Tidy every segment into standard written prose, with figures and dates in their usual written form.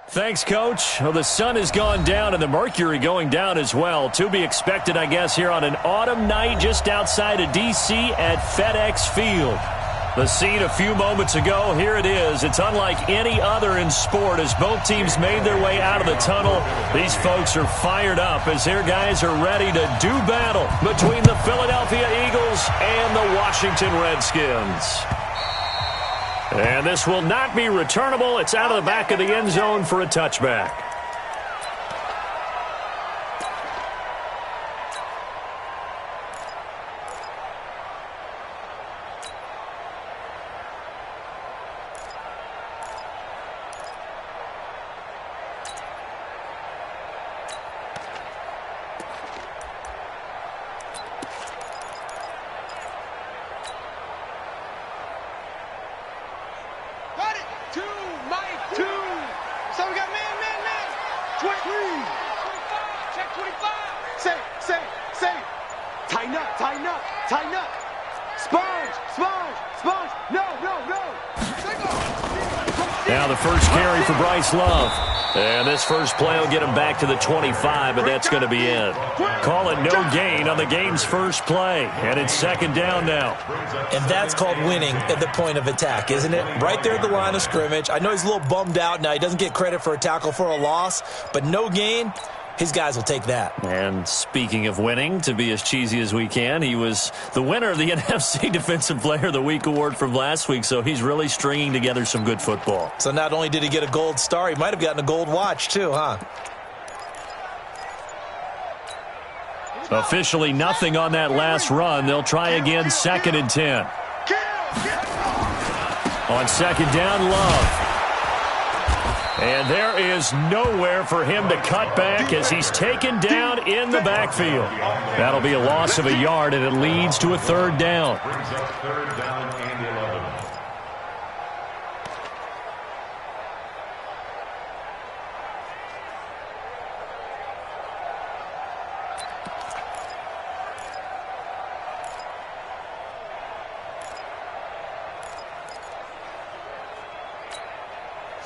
Thanks, Coach. Well, the sun has gone down and the mercury going down as well. To be expected, I guess, here on an autumn night just outside of D.C. at FedEx Field. The scene a few moments ago, here it is. It's unlike any other in sport as both teams made their way out of the tunnel. These folks are fired up as their guys are ready to do battle between the Philadelphia Eagles and the Washington Redskins. And this will not be returnable. It's out of the back of the end zone for a touchback. Love. And this first play will get him back to the 25, but that's going to be it. Call it no gain on the game's first play. And it's second down now. And that's called winning at the point of attack, isn't it? Right there at the line of scrimmage. I know he's a little bummed out now. He doesn't get credit for a tackle for a loss, but no gain. His guys will take that. And speaking of winning, to be as cheesy as we can, he was the winner of the NFC Defensive Player of the Week award from last week, so he's really stringing together some good football. So not only did he get a gold star, he might have gotten a gold watch too, huh? Officially nothing on that last run. They'll try again, 2nd and 10. On second down, Love. And there is nowhere for him to cut back as he's taken down in the backfield. That'll be a loss of a yard, and it leads to a third down.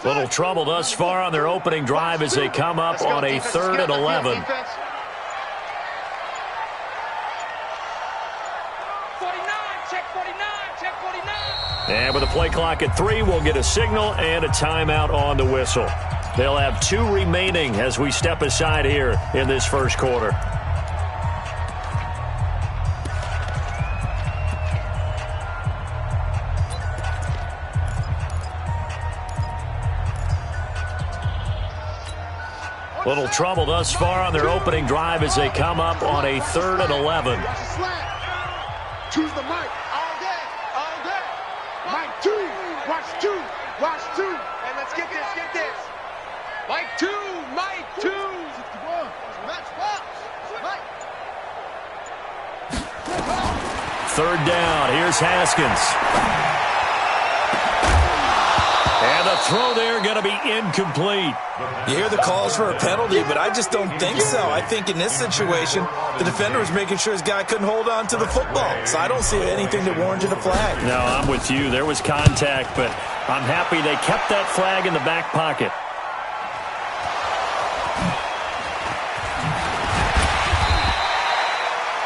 Little trouble thus far on their opening drive as they come up on a 3rd and 11. 49, check 49. And with a play clock at 3, we'll get a signal and a timeout on the whistle. They'll have 2 remaining as we step aside here in this first quarter. Little trouble thus far on their opening drive as they come up on a 3rd and 11. Choose the mic all day, all day. Mic 2, watch 2, watch 2. And let's get this. Mic 2, mic 2. 61, match box. Mic. 3rd down, here's Haskins. And the throw there going to be incomplete. You hear the calls for a penalty, but I just don't think so. I think in this situation, the defender was making sure his guy couldn't hold on to the football. So I don't see anything that warranted a flag. No, I'm with you. There was contact, but I'm happy they kept that flag in the back pocket.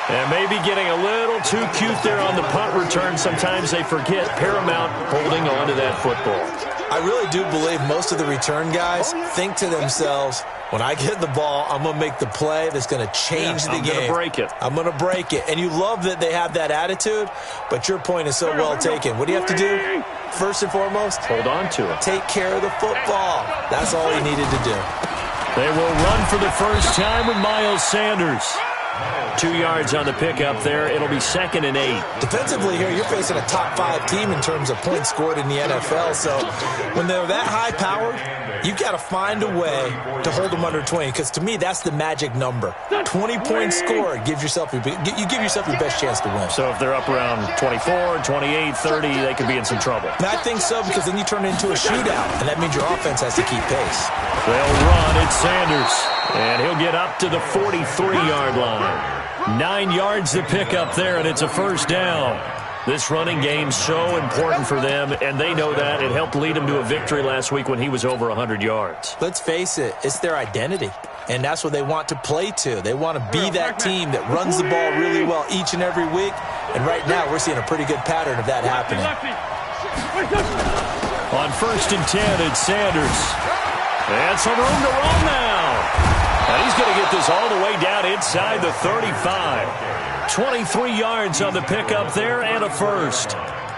And maybe getting a little too cute there on the punt return. Sometimes they forget paramount holding on to that football. I really do believe most of the return guys think to themselves, when I get the ball, I'm going to make the play that's going to change the game. I'm going to break it. I'm going to break it. And you love that they have that attitude, but your point is so well taken. What do you have to do? First and foremost, hold on to it. Take care of the football. That's all he needed to do. They will run for the first time with Miles Sanders. 2 yards on the pickup there. It'll be 2nd and 8. Defensively here, you're facing a top 5 team in terms of points scored in the NFL. So when they're that high-powered, you've got to find a way to hold them under 20. Because to me, that's the magic number. 20 points scored gives yourself you give yourself your best chance to win. So if they're up around 24, 28, 30, they could be in some trouble. And I think so, because then you turn it into a shootout, and that means your offense has to keep pace. They'll run. It's Sanders. And he'll get up to the 43-yard line. 9 yards to pick up there, and it's a first down. This running game's so important for them, and they know that. It helped lead them to a victory last week when he was over 100 yards. Let's face it, it's their identity, and that's what they want to play to. They want to be that team that runs the ball really well each and every week, and right now we're seeing a pretty good pattern of that happening. On 1st and 10, it's Sanders. And some room to run now. And he's going to get this all the way down inside the 35. 23 yards on the pickup there and a first.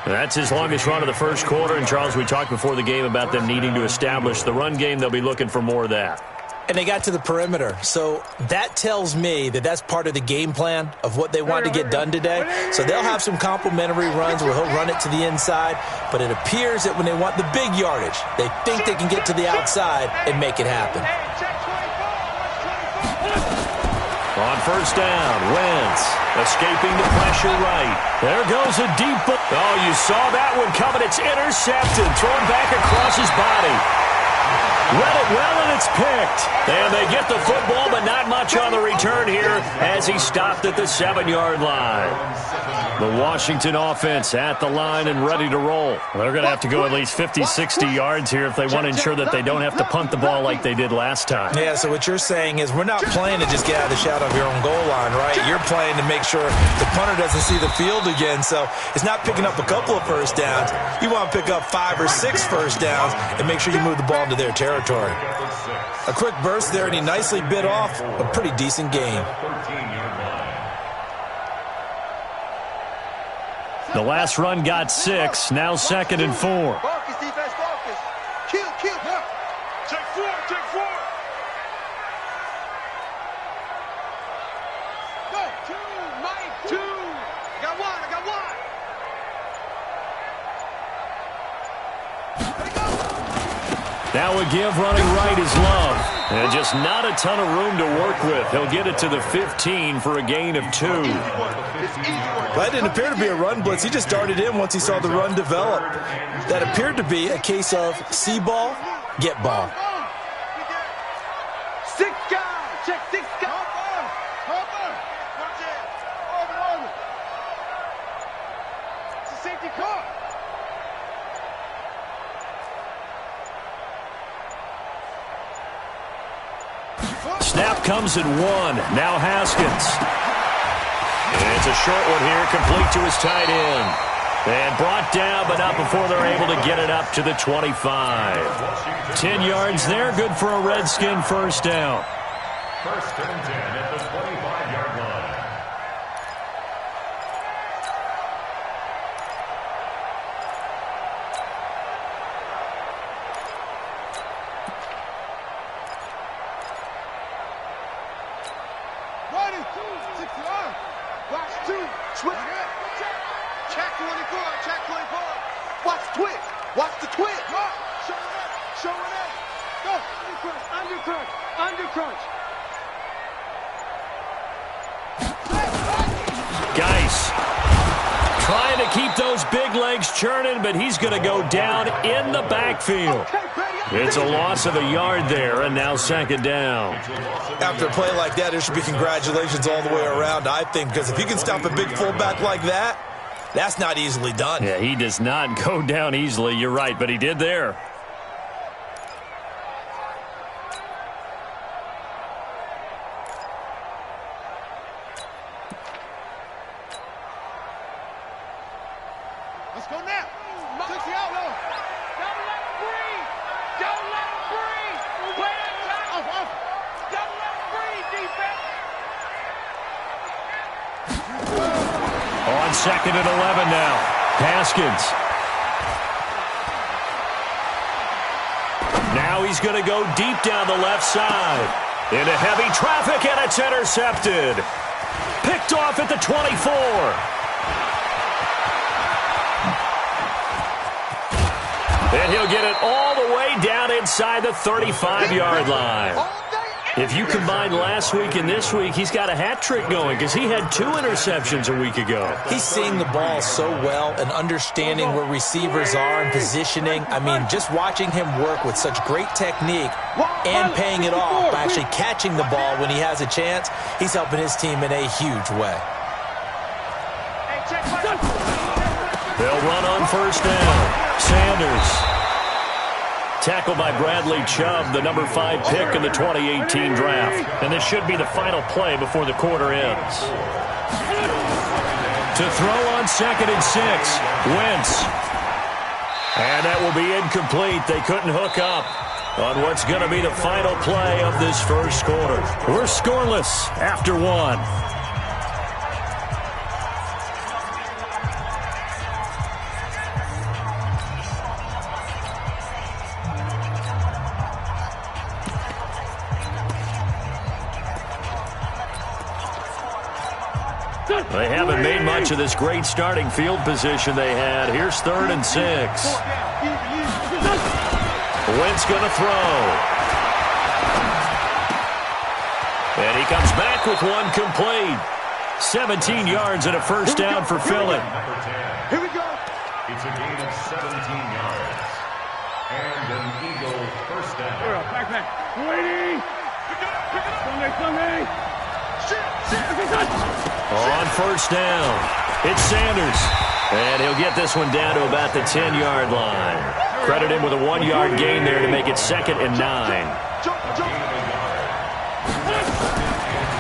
That's his longest run of the first quarter. And, Charles, we talked before the game about them needing to establish the run game. They'll be looking for more of that. And they got to the perimeter. So that tells me that that's part of the game plan of what they want to get done today. So they'll have some complimentary runs where he'll run it to the inside. But it appears that when they want the big yardage, they think they can get to the outside and make it happen. On 1st down, Wentz escaping the pressure right. There goes a deep ball. Oh, you saw that one coming. It's intercepted. Thrown back across his body. Read it well, and it's picked. And they get the football, but not much on the return here as he stopped at the 7-yard line. The Washington offense at the line and ready to roll. They're going to have to go at least 50, 60 yards here if they want to ensure that they don't have to punt the ball like they did last time. Yeah, so what you're saying is we're not playing to just get out of the shadow of your own goal line, right? You're playing to make sure the punter doesn't see the field again. So it's not picking up a couple of first downs. You want to pick up 5 or 6 first downs and make sure you move the ball into their territory. A quick burst there, and he nicely bit off a pretty decent gain. The last run got 6, now 2nd and 4. Focus, defense, focus. Kill. Check 4. Go. 2, Mike, 2. I got one. Now a give running right is Love. And just not a ton of room to work with. He'll get it to the 15 for a gain of 2. That didn't appear to be a run blitz. He just darted in once he saw the run develop. That appeared to be a case of see ball, get ball. 6 guys. Check 6 guys. Hopper. Watch it. Over. It's a safety car. Snap comes at 1. Now Haskins. And it's a short one here, complete to his tight end. And brought down, but not before they're able to get it up to the 25. 10 yards there, good for a Redskin first down. 1st and 10 at the 25-yard line. Watch 2. Switch. Check 24. Watch twitch. Watch the twitch. Show it up. Go. Under crunch. Geis trying to keep those big legs churning, but he's going to go down in the backfield. It's a loss of a yard there, and now 2nd down. After a play like that, there should be congratulations all the way around, I think, because if you can stop a big fullback like that, that's not easily done. Yeah, he does not go down easily. You're right, but he did there. Let's go now. Take the outlaw. Don't let him breathe. Wait up. Don't let him breathe, defense. On 2nd and 11 now. Haskins. Now he's going to go deep down the left side. Into heavy traffic, and it's intercepted. Picked off at the 24. And he'll get it all the way down inside the 35-yard line. If you combine last week and this week, he's got a hat trick going because he had 2 interceptions a week ago. He's seeing the ball so well and understanding where receivers are and positioning. I mean, just watching him work with such great technique and paying it off by actually catching the ball when he has a chance, he's helping his team in a huge way. They'll run on first down. Sanders. Tackled by Bradley Chubb, the number 5 pick in the 2018 draft. And this should be the final play before the quarter ends. To throw on 2nd and 6. Wentz. And that will be incomplete. They couldn't hook up on what's going to be the final play of this first quarter. We're scoreless after 1. They haven't made much of this great starting field position they had. Here's 3rd and 6. Wentz going to throw. And he comes back with one complete. 17 yards and a first down for Philly. Here we go. It's a gain of 17 yards. And an Eagle first down. Back. Waiting. Sunday. On first down, it's Sanders. And he'll get this one down to about the 10-yard line. Credit him with a 1-yard gain there to make it 2nd and 9.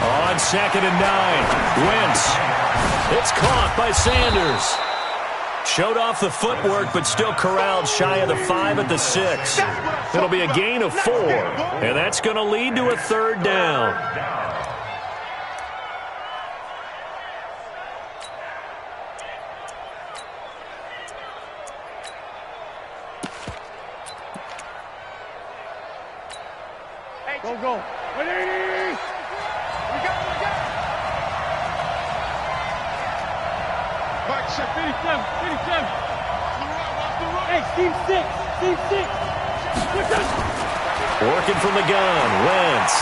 On 2nd and 9, Wentz. It's caught by Sanders. Showed off the footwork, but still corralled shy of the 5 at the 6. It'll be a gain of 4, and that's going to lead to a 3rd down. Go. 180. We got. Mike, 57. Hey, Steve 6. Working from the gun, Wentz.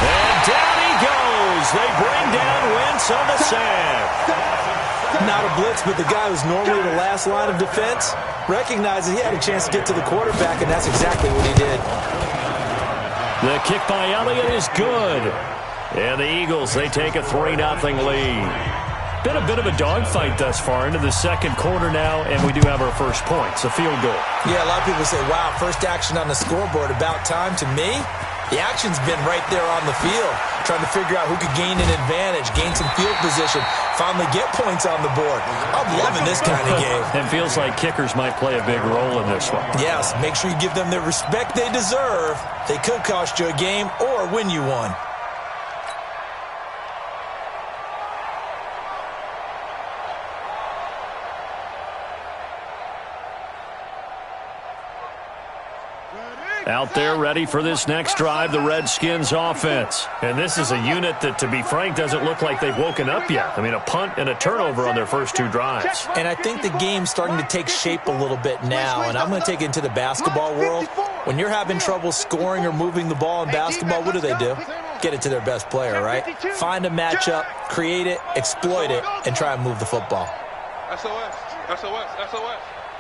And down he goes. They bring down Wentz on the sack. Not a blitz, but the guy who's normally the last line of defense recognizes he had a chance to get to the quarterback, and that's exactly what he did. The kick by Elliott is good. And the Eagles, they take a 3-0 lead. Been a bit of a dogfight thus far into the second quarter now, and we do have our first points, a field goal. Yeah, a lot of people say, wow, first action on the scoreboard, about time. To me, the action's been right there on the field, trying to figure out who could gain an advantage, gain some field position, finally get points on the board. I'm loving this kind of game. It feels like kickers might play a big role in this one. Yes, make sure you give them the respect they deserve. They could cost you a game or win you one. Out there ready for this next drive, the Redskins offense. And this is a unit that, to be frank, doesn't look like they've woken up yet. I mean, a punt and a turnover on their first 2 drives. And I think the game's starting to take shape a little bit now, and I'm going to take it into the basketball world. When you're having trouble scoring or moving the ball in basketball, what do? Get it to their best player, right? Find a matchup, create it, exploit it, and try and move the football. SOS.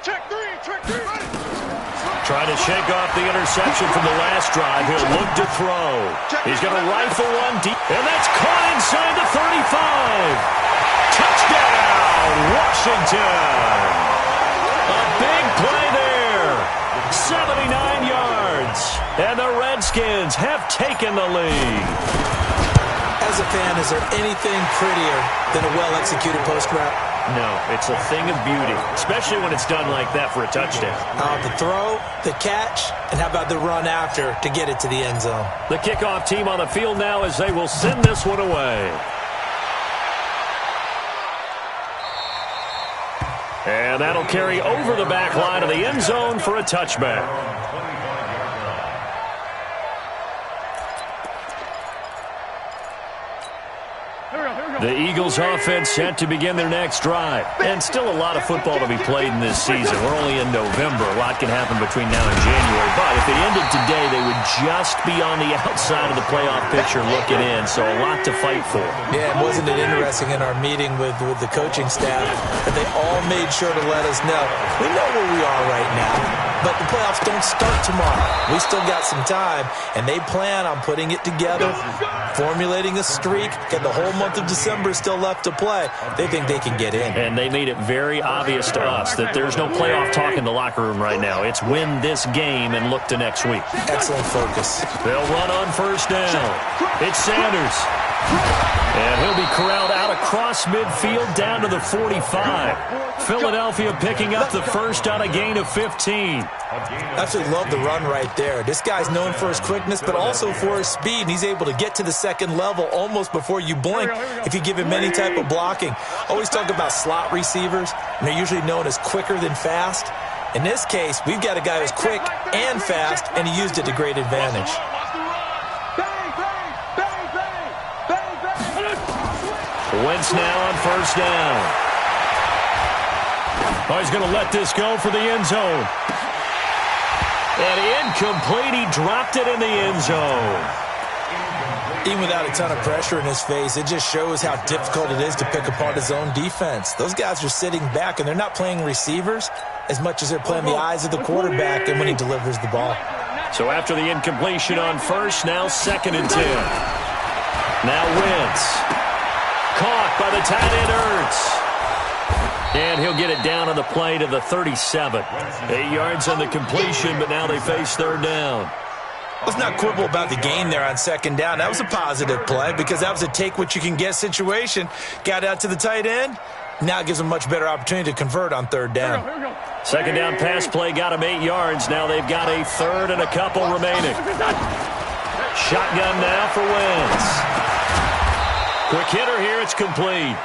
Check 3. Trying to shake off the interception from the last drive. He'll look to throw. He's going to rifle one deep. And that's caught inside the 35. Touchdown, Washington. A big play there. 79 yards. And the Redskins have taken the lead. As a fan, is there anything prettier than a well-executed post route? No, it's a thing of beauty, especially when it's done like that for a touchdown. The throw, the catch, and how about the run after to get it to the end zone? The kickoff team on the field now as they will send this one away. And that'll carry over the back line of the end zone for a touchback. The Eagles offense set to begin their next drive. And still a lot of football to be played in this season. We're only in November. A lot can happen between now and January. But if it ended today, they would just be on the outside of the playoff picture looking in. So a lot to fight for. Yeah, wasn't it interesting in our meeting with the coaching staff that they all made sure to let us know, we know where we are right now, but the playoffs don't start tomorrow. We still got some time, and they plan on putting it together, formulating a streak, get the whole month of December December is still left to play, they think they can get in. And they made it very obvious to us that there's no playoff talk in the locker room right now. It's win this game and look to next week. Excellent focus. They'll run on first down. It's Sanders. And he'll be corralled out across midfield down to the 45. Philadelphia picking up the first on a gain of 15. Absolutely love the run right there. This guy's known for his quickness, but also for his speed. And he's able to get to the second level almost before you blink if you give him any type of blocking. Always talk about slot receivers, and they're usually known as quicker than fast. In this case, we've got a guy who's quick and fast, and he used it to great advantage. Wentz now on first down. Oh, he's going to let this go for the end zone. And incomplete. He dropped it in the end zone. Even without a ton of pressure in his face, it just shows how difficult it is to pick apart his own defense. Those guys are sitting back, and they're not playing receivers as much as they're playing the eyes of the quarterback and when he delivers the ball. So after the incompletion on first, now 2nd and 10. Now Wentz. Caught by the tight end Ertz. And he'll get it down on the play to the 37. 8 yards on the completion, but now they face third down. Let's not quibble about the gain there on 2nd down. That was a positive play because that was a take-what-you-can-get situation. Got out to the tight end. Now it gives them a much better opportunity to convert on 3rd down. 2nd down pass play got him 8 yards. Now they've got a 3rd and a couple remaining. Shotgun now for Wentz. Quick hitter here, it's complete.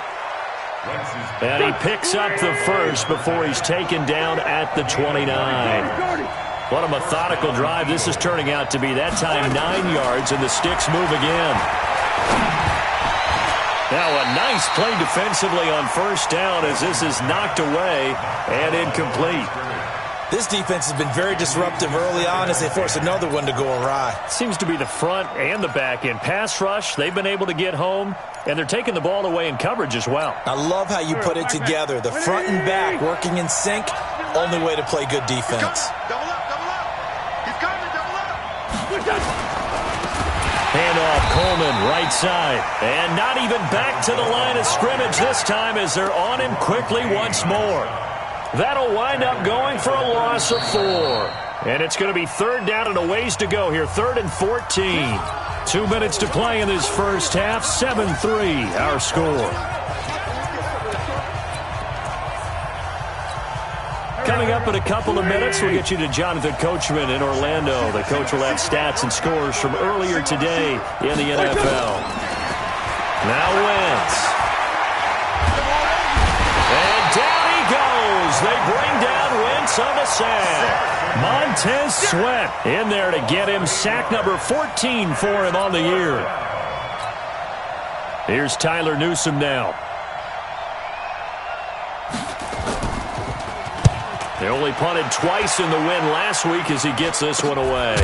And he picks up the first before he's taken down at the 29. What a methodical drive this is turning out to be. That time 9 yards, and the sticks move again. Now a nice play defensively on first down as this is knocked away and incomplete. This defense has been very disruptive early on as they force another one to go awry. Seems to be the front and the back end. Pass rush, they've been able to get home, and they're taking the ball away in coverage as well. I love how you put it together. The front and back working in sync, only way to play good defense. Double up. He's coming, double up. Handoff, Coleman, right side. And not even back to the line of scrimmage this time as they're on him quickly once more. That'll wind up going for a loss of 4. And it's going to be 3rd down and a ways to go here. 3rd and 14. 2 minutes to play in this first half. 7-3 our score. Coming up in a couple of minutes, we'll get you to Jonathan Coachman in Orlando. The coach will have stats and scores from earlier today in the NFL. Now Wentz. And down he goes. They bring down Wentz on the sack. Montez Sweat in there to get him sack number 14 for him on the year. Here's Tyler Newsome now. They only punted twice in the win last week as he gets this one away.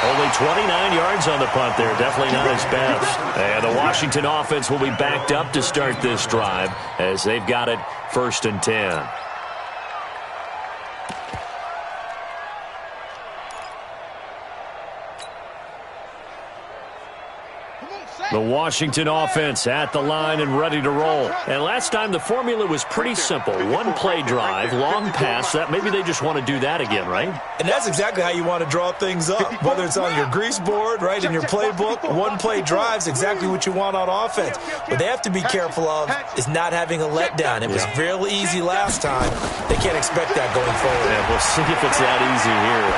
Only 29 yards on the punt there. Definitely not his best. And the Washington offense will be backed up to start this drive as they've got it 1st and 10. The Washington offense at the line and ready to roll. And last time the formula was pretty simple. 1 play drive, long pass. That maybe they just want to do that again, right? And that's exactly how you want to draw things up. Whether it's on your grease board, right, in your playbook, 1 play drive is exactly what you want on offense. What they have to be careful of is not having a letdown. It was real easy last time. They can't expect that going forward. Yeah, we'll see if it's that easy here.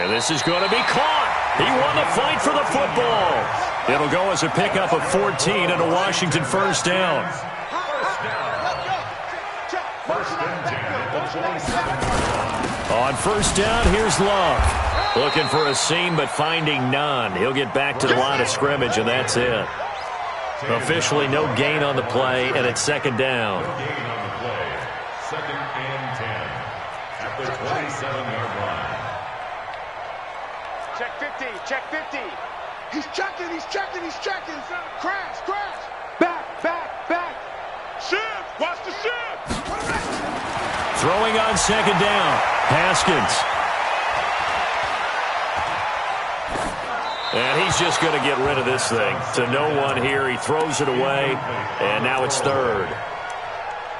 And this is going to be caught. He won the fight for the football. It'll go as a pickup of 14 and a Washington 1st down. On 1st down, here's Love. Looking for a seam, but finding none. He'll get back to the line of scrimmage, and that's it. Officially no gain on the play, and it's 2nd down. 2nd and 10 at the 27-yard line. Check 50, check 50. He's checking. Crash. Back. Shift, watch the shift. Throwing on 2nd down. Haskins. And he's just going to get rid of this thing. To no one here. He throws it away, and now it's third.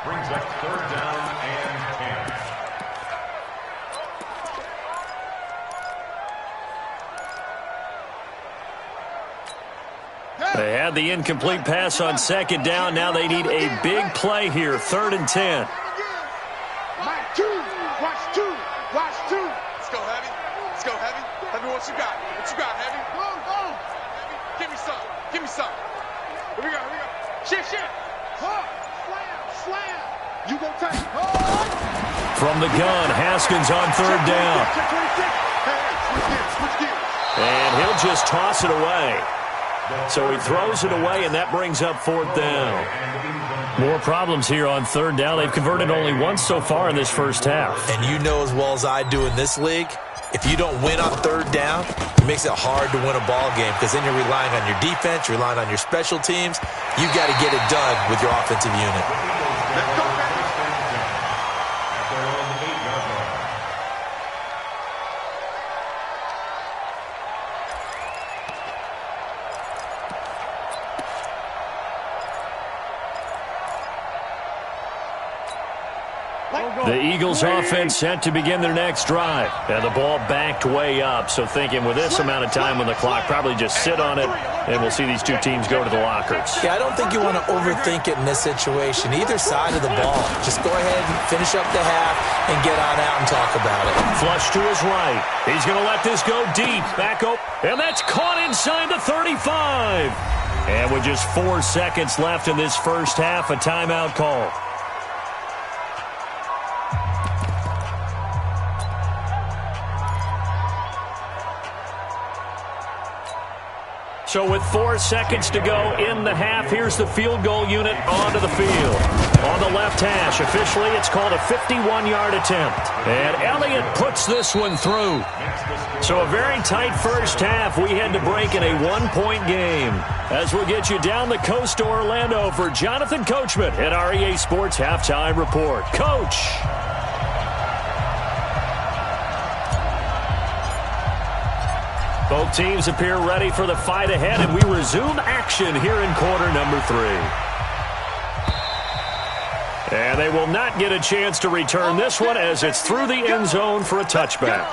Brings up third down and 10. They had the incomplete pass on second down. Now they need a big play here. 3rd and 10. Mike 2. Watch 2. Watch 2. Let's go, Heavy. Let's go, Heavy. Heavy, what you got? What you got, Heavy? Go, go. Heavy, give me some. Give me some. Here we go, here we go. Shift, shift. Huh. Slam, slam. You gonna take it. From the gun, Haskins on 3rd down. And he'll just toss it away. So he throws it away, and that brings up 4th down. More problems here on 3rd down. They've converted only once so far in this first half. And you know as well as I do in this league, if you don't win on 3rd down, it makes it hard to win a ball game because then you're relying on your defense, you're relying on your special teams. You've got to get it done with your offensive unit. Let's go, baby. The Eagles offense set to begin their next drive. And the ball backed way up. So thinking with this amount of time on the clock, probably just sit on it, and we'll see these two teams go to the lockers. Yeah, I don't think you want to overthink it in this situation. Either side of the ball. Just go ahead and finish up the half and get on out and talk about it. Flush to his right. He's going to let this go deep. Back up. And that's caught inside the 35. And with just 4 seconds left in this first half, a timeout call. So with 4 seconds to go in the half, here's the field goal unit onto the field. On the left hash, officially it's called a 51-yard attempt. And Elliott puts this one through. So a very tight first half. We head to break in a 1-point game. As we'll get you down the coast to Orlando for Jonathan Coachman at our EA Sports Halftime Report. Coach. Both teams appear ready for the fight ahead, and we resume action here in quarter number 3. And they will not get a chance to return this one as it's through the end zone for a touchback.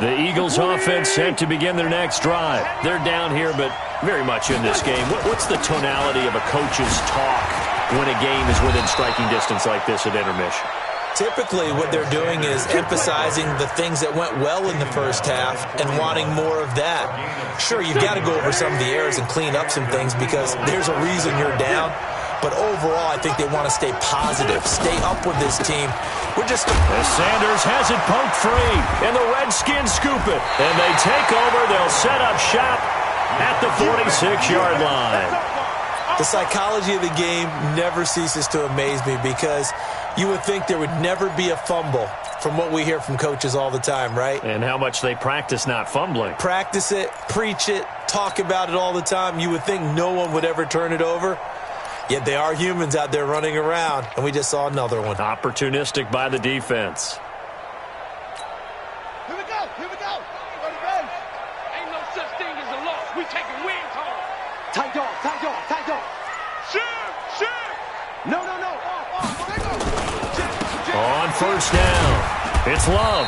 The Eagles offense set to begin their next drive. They're down here, but very much in this game. What's the tonality of a coach's talk when a game is within striking distance like this at intermission? Typically, what they're doing is emphasizing the things that went well in the first half and wanting more of that. Sure, you've got to go over some of the errors and clean up some things because there's a reason you're down. But overall, I think they want to stay positive, stay up with this team. As Sanders has it poked free, and the Redskins scoop it. And they take over. They'll set up shop at the 46-yard line. The psychology of the game never ceases to amaze me because you would think there would never be a fumble from what we hear from coaches all the time, right? And how much they practice not fumbling. Practice it, preach it, talk about it all the time. You would think no one would ever turn it over. Yet they are humans out there running around, and we just saw another one. Opportunistic by the defense. Here we go. Here we go. Go to base. Ain't no such thing as a loss. We taking wins home. Tight dog, tight dog, tight dog. Shoot, shoot. No, no, no. On first down, it's Love.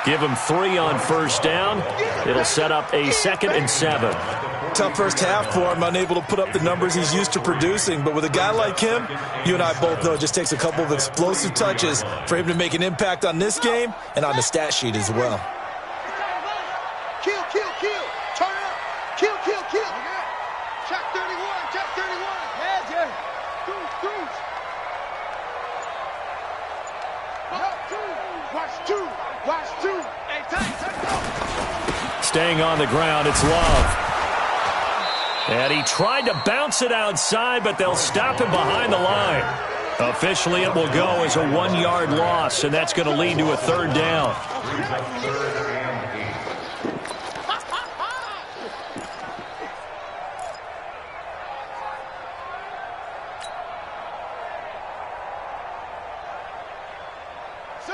Give him 3 on first down. It'll set up a 2nd and 7. Tough first half for him, unable to put up the numbers he's used to producing. But with a guy like him, you and I both know it just takes a couple of explosive touches for him to make an impact on this game and on the stat sheet as well. Kill, kill, kill. Turn it up. Kill, kill, kill. Check 31, check 31. Yeah, yeah. Through. Watch 2. Watch 2. Hey, tight. Staying on the ground, it's Love. And he tried to bounce it outside, but they'll stop him behind the line. Officially, it will go as a 1-yard loss, and that's going to lead to a 3rd down.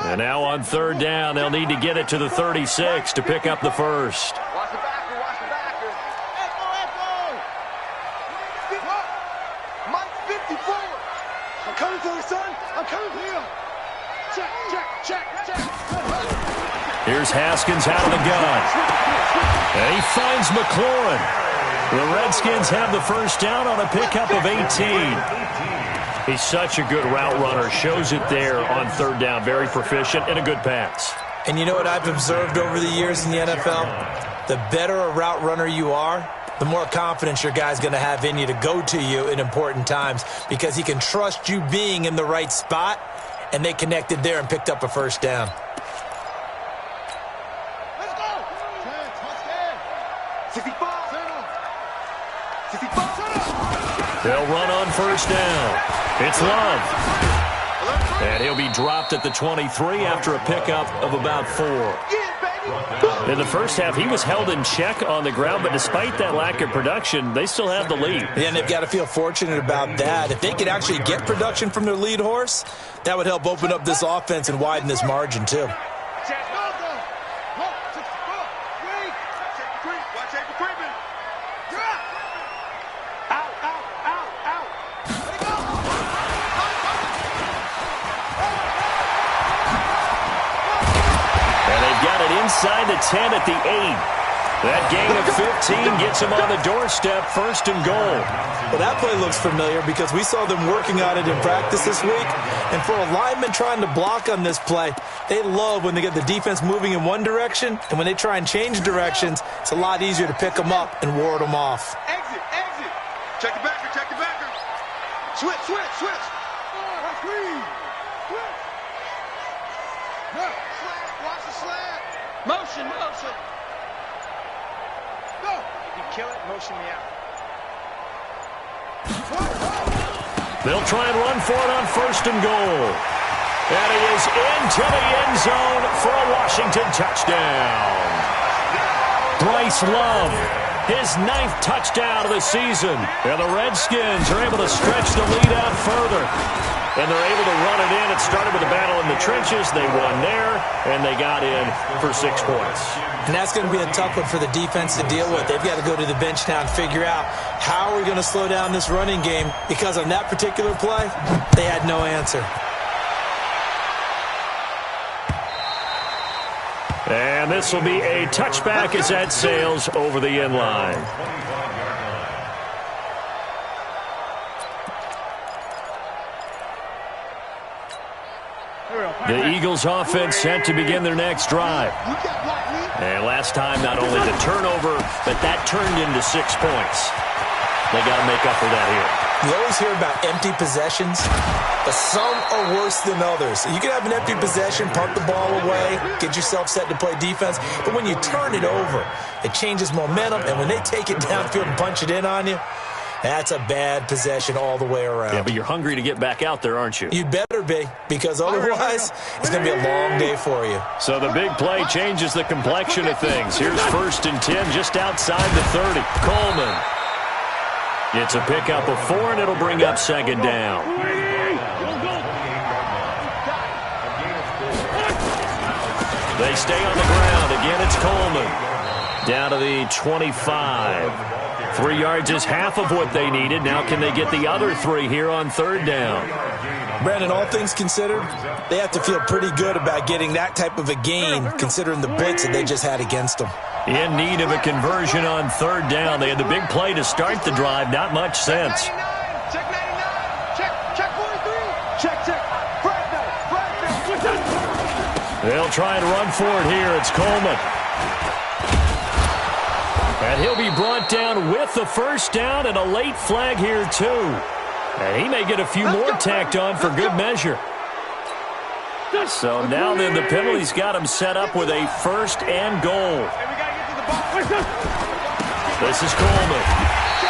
And now on third down, they'll need to get it to the 36 to pick up the first. Watch the backer, watch the backer. Echo! Mike 54. I'm coming for you, son. I'm coming for you. Check. Here's Haskins out of the gun. And he finds McLaurin. The Redskins have the first down on a pickup of 18. He's such a good route runner. Shows it there on third down. Very proficient and a good pass. And you know what I've observed over the years in the NFL? The better a route runner you are, the more confidence your guy's going to have in you to go to you in important times because he can trust you being in the right spot, and they connected there and picked up a first down. Let's go. 65. They'll run on first down. It's Love. And he'll be dropped at the 23 after a pickup of about 4. In the first half, he was held in check on the ground, but despite that lack of production, they still have the lead. Yeah, and they've got to feel fortunate about that. If they could actually get production from their lead horse, that would help open up this offense and widen this margin, too. Inside the 10 at the 8. That gain of 15 gets him on the doorstep, first and goal. Well, that play looks familiar because we saw them working on it in practice this week. And for a lineman trying to block on this play, they love when they get the defense moving in one direction. And when they try and change directions, it's a lot easier to pick them up and ward them off. Exit. Check the backer. Switch. Watch the slant. Motion. Go. If you kill it, motion me out. They'll try and run for it on first and goal. And he is into the end zone for a Washington touchdown. Bryce Love, his 9th touchdown of the season. And the Redskins are able to stretch the lead out further. And they're able to run it in. It started with a battle in the trenches. They won there, and they got in for 6 points. And that's going to be a tough one for the defense to deal with. They've got to go to the bench now and figure out how are we going to slow down this running game, because on that particular play, they had no answer. And this will be a touchback as that sails over the end line. The Eagles offense set to begin their next drive. And last time, not only the turnover, but that turned into 6 points. They got to make up for that here. You always hear about empty possessions, but some are worse than others. You can have an empty possession, punt the ball away, get yourself set to play defense, but when you turn it over, it changes momentum, and when they take it downfield and punch it in on you, that's a bad possession all the way around. Yeah, but you're hungry to get back out there, aren't you? You better be, because otherwise it's going to be a long day for you. So the big play changes the complexion of things. Here's first and 10 just outside the 30. Coleman. It's a pickup of 4, and it'll bring up second down. They stay on the ground. Again, it's Coleman. Down to the 25. 3 yards is half of what they needed. Now can they get the other 3 here on third down? Brandon, all things considered, they have to feel pretty good about getting that type of a gain, considering the blitz that they just had against them. In need of a conversion on third down. They had the big play to start the drive. Not much sense. Check 99. Check 43. Check. They'll try and run for it here. It's Coleman. And he'll be brought down with the first down and a late flag here, too. And he may get a few more tacked on for good measure. So now then, the penalty's got him set up with a first and goal. This is Coleman.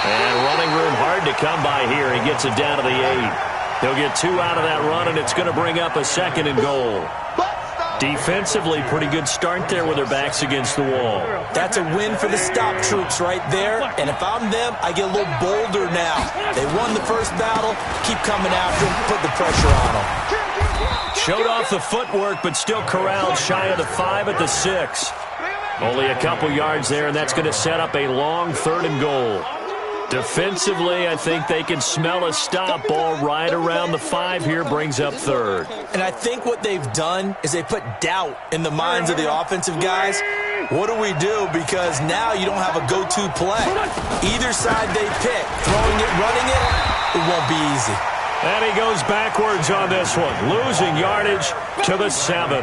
And running room hard to come by here. He gets it down to the 8. He'll get 2 out of that run, and it's going to bring up a second and goal. Butt stop. Defensively, pretty good start there with their backs against the wall. That's a win for the stop troops right there. And if I'm them, I get a little bolder now. They won the first battle. Keep coming after them. Put the pressure on them. Showed off the footwork, but still corralled shy of the 5 at the 6. Only a couple yards there, and that's going to set up a long 3rd and goal. Defensively, I think they can smell a stop. Ball right around the 5 here, brings up 3rd. And I think what they've done is they put doubt in the minds of the offensive guys. What do we do? Because now you don't have a go-to play. Either side they pick, throwing it, running it, it won't be easy. And he goes backwards on this one, losing yardage to the 7.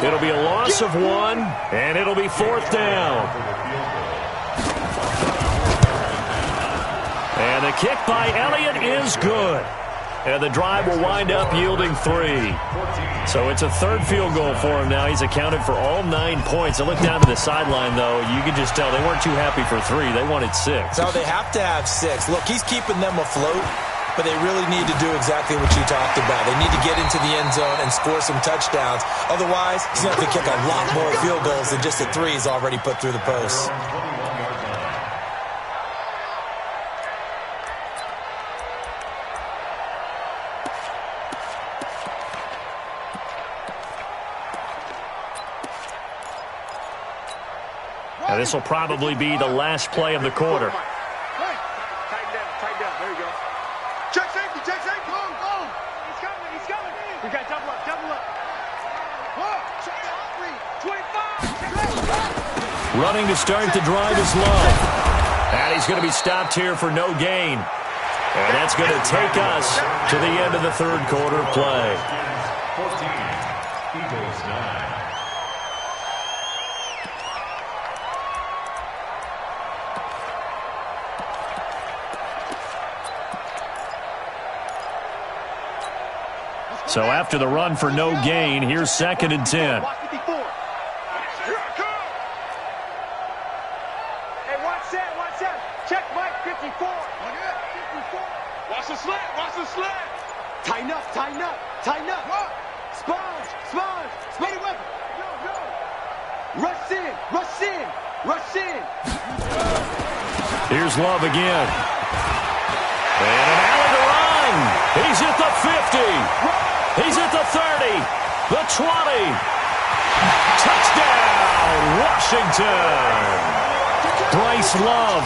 It'll be a loss of 1, and it'll be 4th down. And the kick by Elliott is good. And the drive will wind up yielding 3. So it's a 3rd field goal for him now. He's accounted for all 9 points. I look down to the sideline, though. You can just tell they weren't too happy for 3. They wanted 6. No, they have to have 6. Look, he's keeping them afloat, but they really need to do exactly what you talked about. They need to get into the end zone and score some touchdowns. Otherwise, he's going to have to kick a lot more field goals than just the 3 he's already put through the posts. Now, this will probably be the last play of the quarter. Tighten down. There you go. Check safety. Go. He's coming. We got double up. 25. Running to start the drive is Love. And he's going to be stopped here for no gain. And that's going to take us to the end of the 3rd quarter play. 14, Eagles 9. So after the run for no gain, here's 2nd and 10. Hey, watch that. Check Mike 54. Watch the slant. Tighten up. Sponge. Split it up. Go. Rush in. Here's Love again. And an alley to run. He's at the 50. He's at the 30, the 20. Touchdown, Washington. Bryce Love,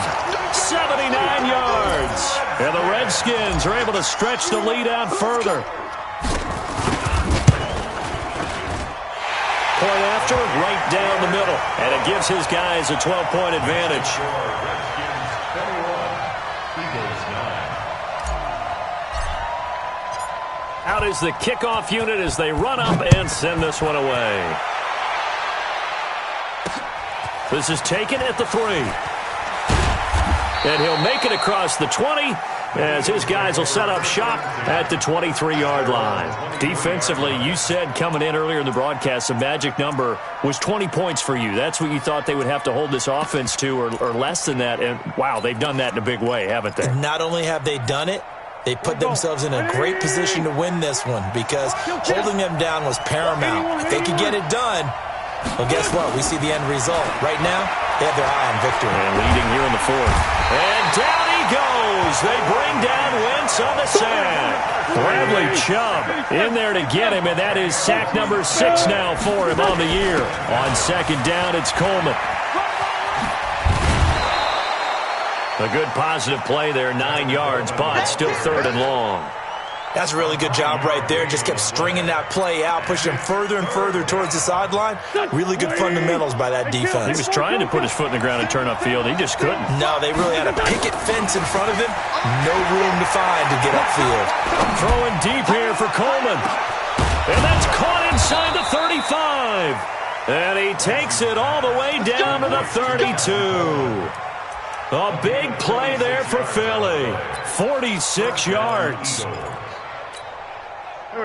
79 yards. And the Redskins are able to stretch the lead out further. Point after, right down the middle. And it gives his guys a 12-point advantage. Out is the kickoff unit as they run up and send this one away. This is taken at the 3. And he'll make it across the 20 as his guys will set up shop at the 23-yard line. Defensively, you said coming in earlier in the broadcast, the magic number was 20 points for you. That's what you thought they would have to hold this offense to or less than that. And, wow, they've done that in a big way, haven't they? Not only have they done it, they put themselves in a great position to win this one because holding them down was paramount. If they could get it done, well, guess what? We see the end result. Right now, they have their eye on victory. And leading here in the 4th. And down he goes. They bring down Wentz on the sack. Bradley Chubb in there to get him, and that is sack number 6 now for him on the year. On 2nd down, it's Coleman. A good positive play there, 9 yards, but still 3rd and long. That's a really good job right there. Just kept stringing that play out, pushing him further and further towards the sideline. Really good fundamentals by that defense. He was trying to put his foot in the ground and turn upfield. He just couldn't. No, they really had a picket fence in front of him. No room to find to get upfield. Throwing deep here for Coleman. And that's caught inside the 35. And he takes it all the way down to the 32. A big play there for Philly. 46 yards.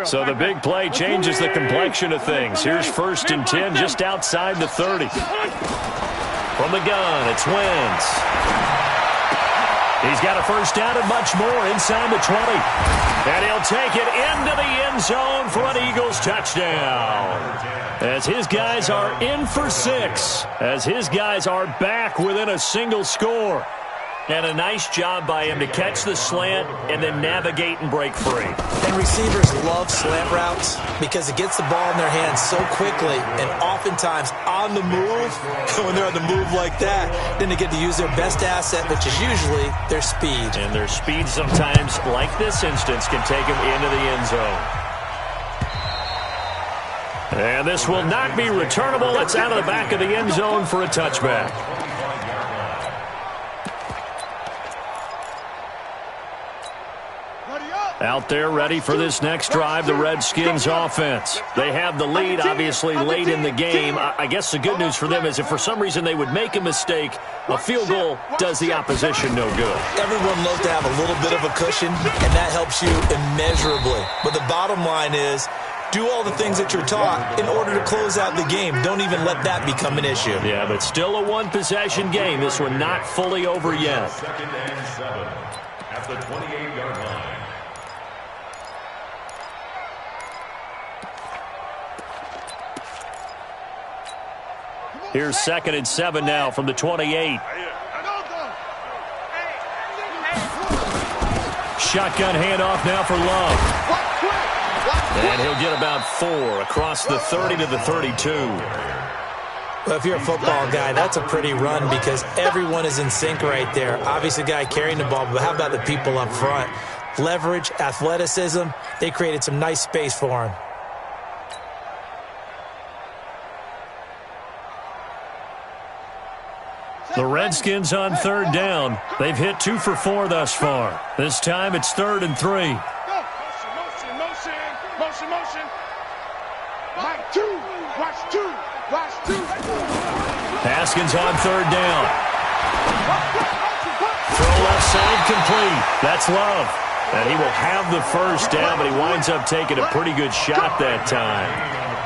So the big play changes the complexion of things. Here's 1st and 10 just outside the 30. From the gun, it's Wentz. He's got a 1st down and much more inside the 20. And he'll take it into the end end zone for an Eagles touchdown. As his guys are in for 6. As his guys are back within a single score. And a nice job by him to catch the slant and then navigate and break free. And receivers love slant routes because it gets the ball in their hands so quickly and oftentimes on the move. When they're on the move like that, then they get to use their best asset, which is usually their speed. And their speed sometimes, like this instance, can take them into the end zone. And this will not be returnable. It's out of the back of the end zone for a touchback. Out there ready for this next drive, the Redskins offense. They have the lead, obviously, late in the game. I guess the good news for them is if for some reason they would make a mistake, a field goal does the opposition no good. Everyone loves to have a little bit of a cushion, and that helps you immeasurably. But the bottom line is, do all the things that you're taught in order to close out the game. Don't even let that become an issue. Yeah, but still a one-possession game. This one not fully over yet. 2nd and 7 at the 28-yard line. Here's 2nd and 7 now from the 28. Shotgun handoff now for Love. And he'll get about 4 across the 30 to the 32. Well, if you're a football guy, that's a pretty run because everyone is in sync right there. Obviously, the guy carrying the ball, but how about the people up front? Leverage, athleticism, they created some nice space for him. The Redskins on 3rd down. They've hit 2 for 4 thus far. This time it's 3rd and 3. Motion. Mike 2. Watch 2. Haskins on 3rd down. Throw left side complete. That's Love. And he will have the first down, but he winds up taking a pretty good shot that time.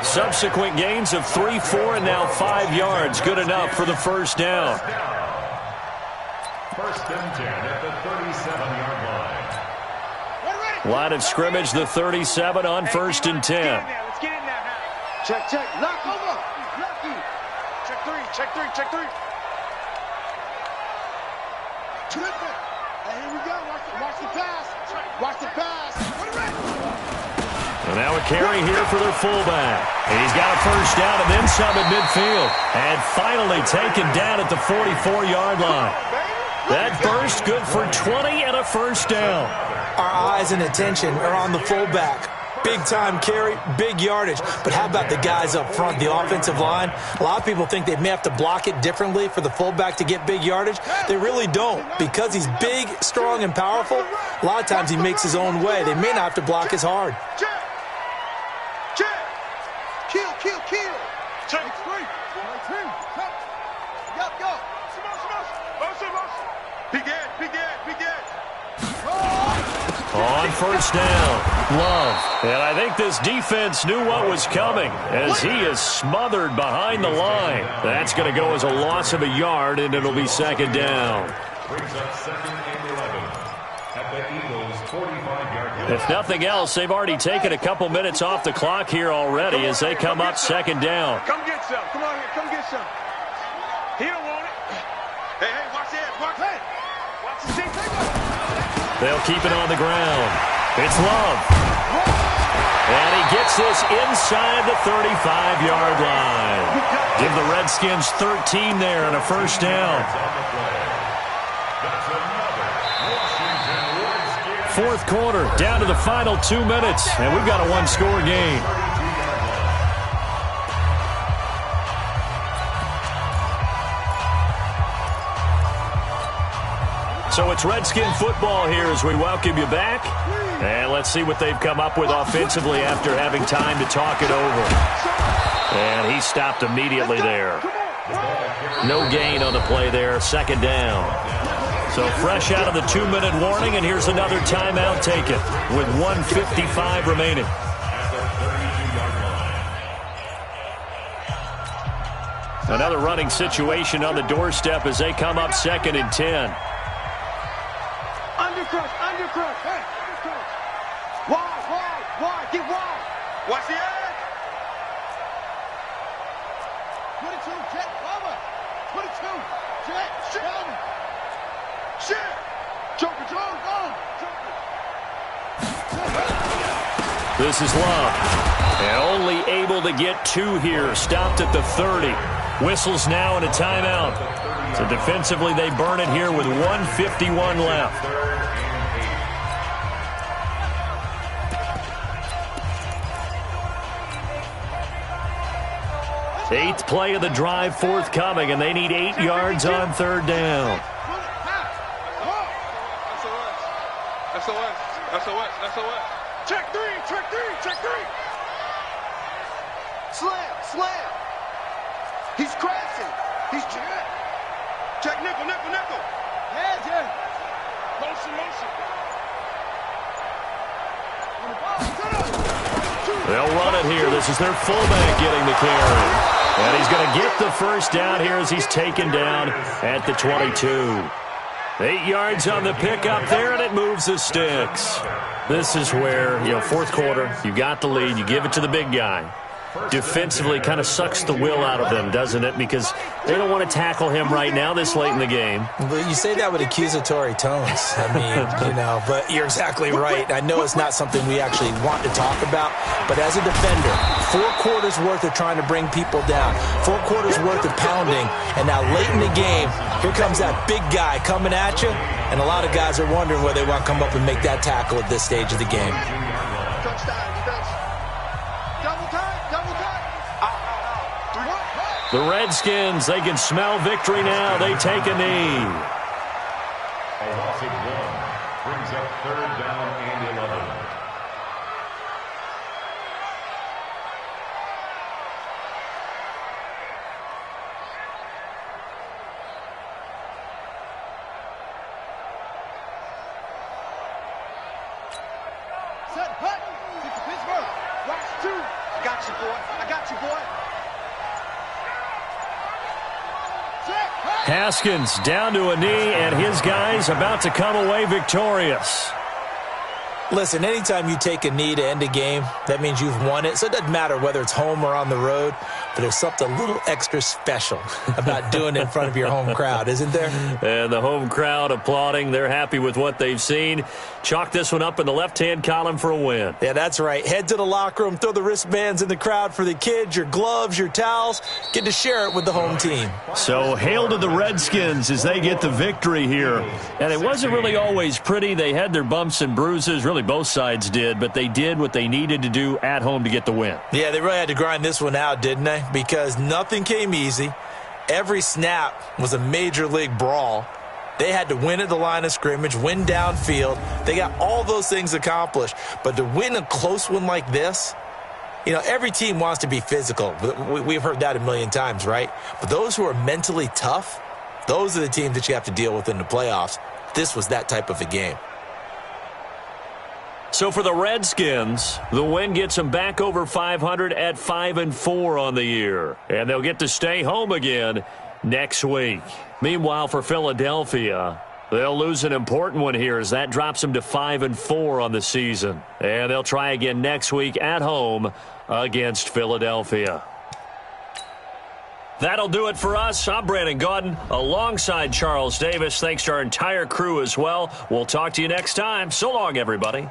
Subsequent gains of 3, 4, and now 5 yards. Good enough for the first down. 1st and 10 at the 37-yard line. Line of scrimmage, the 37 on 1st and 10. Let's get in there. Check. Lock over. Check 3. Terrific. And here we go. Watch the pass. And now a carry here for their fullback. And he's got a first down and then some at midfield. And finally taken down at the 44-yard line. That burst good for 20 and a first down. Our eyes and attention are on the fullback. Big-time carry, big yardage. But how about the guys up front, the offensive line? A lot of people think they may have to block it differently for the fullback to get big yardage. They really don't. Because he's big, strong, and powerful, a lot of times he makes his own way. They may not have to block as hard. Check. Kill. Check 3. Go. Begin. On first down, Love. And I think this defense knew what was coming as he is smothered behind the line. That's going to go as a loss of a yard, and it'll be 2nd down. Brings up 2nd and 11 at the Eagles' 45-yard line. If nothing else, they've already taken a couple minutes off the clock here already as they come up 2nd down. Come get some. Come on here. Come get some. He don't want it. Hey, watch that. Watch the stick. They'll keep it on the ground. It's Love. And he gets this inside the 35-yard line. Give the Redskins 13 there and a first down. 4th quarter, down to the final 2 minutes, and we've got a one-score game. So it's Redskin football here as we welcome you back. And let's see what they've come up with offensively after having time to talk it over. And he stopped immediately there. No gain on the play there, 2nd down. So fresh out of the 2-minute warning, and here's another timeout taken with 1:55 remaining. Another running situation on the doorstep as they come up 2nd and 10. Undercrush. Hey, undercrush. Wide. Get wide. This is Love. And only able to get 2 here. Stopped at the 30. Whistles now and a timeout. So defensively, they burn it here with 1:51 left. Eighth play of the drive forthcoming, and they need 8 yards on 3rd down. SOS. Check three. Slam. He's crashing. He's check nickel. Yeah. Motion. They'll run it here. This is their fullback getting the carry. And he's going to get the first down here as he's taken down at the 22. 8 yards on the pickup there, and it moves the sticks. This is where, 4th quarter, you got the lead, you give it to the big guy. Defensively kind of sucks the will out of them, doesn't it? Because they don't want to tackle him right now this late in the game. But you say that with accusatory tones. I mean, but you're exactly right. I know it's not something we actually want to talk about, but as a defender, 4 quarters worth of trying to bring people down, 4 quarters worth of pounding, and now late in the game, here comes that big guy coming at you, and a lot of guys are wondering whether they want to come up and make that tackle at this stage of the game. The Redskins, they can smell victory now. They take a knee. A loss of 1 brings up 3rd down and 11. Set, hut. Get to Pittsburgh. Watch 2. I got you, boy. Haskins down to a knee, and his guys about to come away victorious. Listen, anytime you take a knee to end a game, that means you've won it. So it doesn't matter whether it's home or on the road, but there's something a little extra special about doing it in front of your home crowd, isn't there? And the home crowd applauding. They're happy with what they've seen. Chalk this one up in the left-hand column for a win. Yeah, that's right. Head to the locker room, throw the wristbands in the crowd for the kids, your gloves, your towels. Get to share it with the home team. So hail to the Redskins as they get the victory here. And it wasn't really always pretty. They had their bumps and bruises. Really, both sides did, but they did what they needed to do at home to get the win. Yeah, they really had to grind this one out, didn't they? Because nothing came easy. Every snap was a major league brawl. They had to win at the line of scrimmage, win downfield. They got all those things accomplished. But to win a close one like this, every team wants to be physical. We've heard that a million times, right? But those who are mentally tough, those are the teams that you have to deal with in the playoffs. This was that type of a game. So for the Redskins, the win gets them back over 500 at 5-4 on the year. And they'll get to stay home again next week. Meanwhile, for Philadelphia, they'll lose an important one here as that drops them to 5-4 on the season. And they'll try again next week at home against Philadelphia. That'll do it for us. I'm Brandon Gaudin alongside Charles Davis. Thanks to our entire crew as well. We'll talk to you next time. So long, everybody.